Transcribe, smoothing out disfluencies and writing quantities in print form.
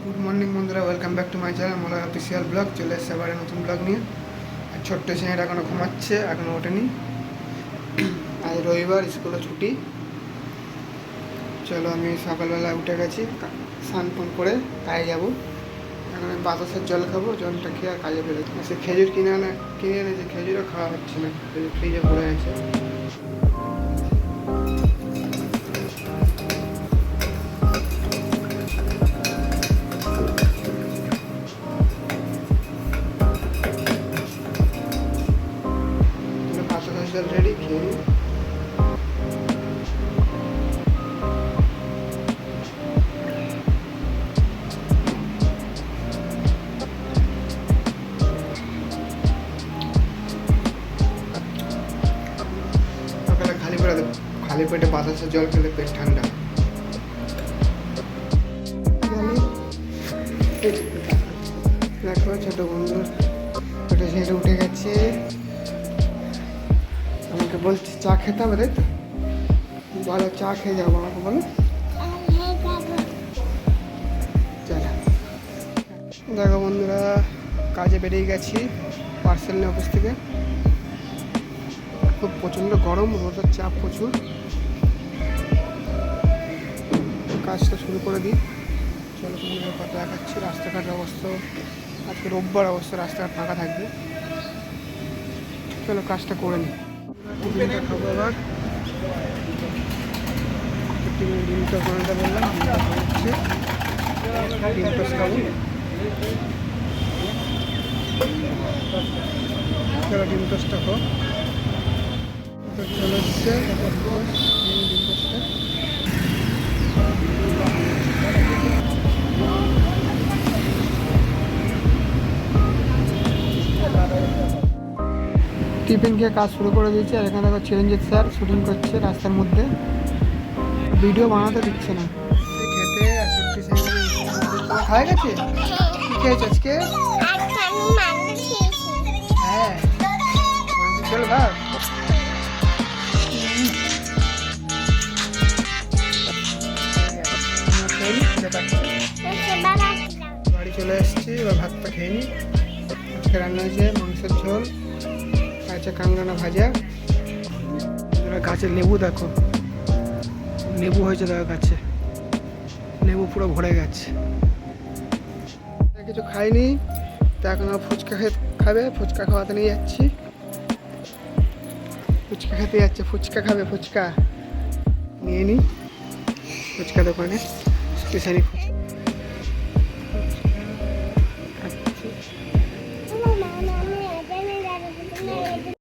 Good morning বন্ধুরা, welcome back to my channel Malay official blog. চলে এসছে আবার নতুন ব্লগ নিয়ে। আর ছোট্ট ছেলেটা এখনও ঘুমাচ্ছে, এখনও ওঠেনি। আজ রবিবার, স্কুলে ছুটি। চলো, আমি সকালবেলা উঠে গেছি, স্নান পান করে কাজে যাবো। এখন আমি বাতাসের জল খাবো, জলটা খেয়ে আর কাজে বেরোচ্ছি। সে খেজুর কিনে এনেছে, খেজুরও খাওয়া হচ্ছে না, খেজুর ফ্রিজে পড়ে আছে। জল রেডি, খেয়ে নিই। সকালে খালি পেটে বাতাসের জল খেলে পেট ঠান্ডা। দেখো ছোট বন্ধুর ছোট ছেলে উঠে গেছে, আমাকে বলছে চা খেতে হবে, তাই তো? বলো, চা খেয়ে যাবো, আমাকে বলো। চলো, দেখো বন্ধুরা, কাজে বেরিয়ে গেছি পার্সেল নিয়ে অফিস থেকে। খুব প্রচণ্ড গরম, রোদের চাপ প্রচুর। কাজটা শুরু করে দিই। চলো, তোমাদের কথা দেখাচ্ছি। রাস্তাঘাটের অবস্থা আজকে রোববার, অবস্থা রাস্তাঘাট ফাঁকা থাকবে। চলো, কাজটা করে নিই। টিফিনটা খাবো আবার। ডিম টোস্ট বানাতে বললাম, হচ্ছে ডিম টোস্ট খাবো। চলো, ডিম টোস্টটা খাও। চলে এসছে ডিম টোস্টটা। টিফিন খেয়ে কাজ শুরু করে দিয়েছে। আর এখানে দেখো চিরঞ্জিত স্যার শুটিং করছে রাস্তার মধ্যে, ভিডিও বানাতে দিচ্ছে না। খেতে তোমার খাওয়া গেছে? কি খেয়েছো আজকে? হ্যাঁ, চলো ভাব। বাড়ি চলে এসেছি, এবার ভাতটা খেয়ে নিই। আজকে রান্না হয়েছে মাংসের ঝোল, আছে কাঁকড়া ভাজা। গাছে লেবু দেখো, লেবু হয়েছে দেখো গাছে, লেবু পুরো ভরে গেছে। কিছু খাইনি, তা এখন ফুচকা খাবে, ফুচকা খাওয়াতে নিয়ে যাচ্ছি। ফুচকা খেতে যাচ্ছে, ফুচকা খাবে, ফুচকা নিয়ে নিই ফুচকা দোকানে। স্পেশালি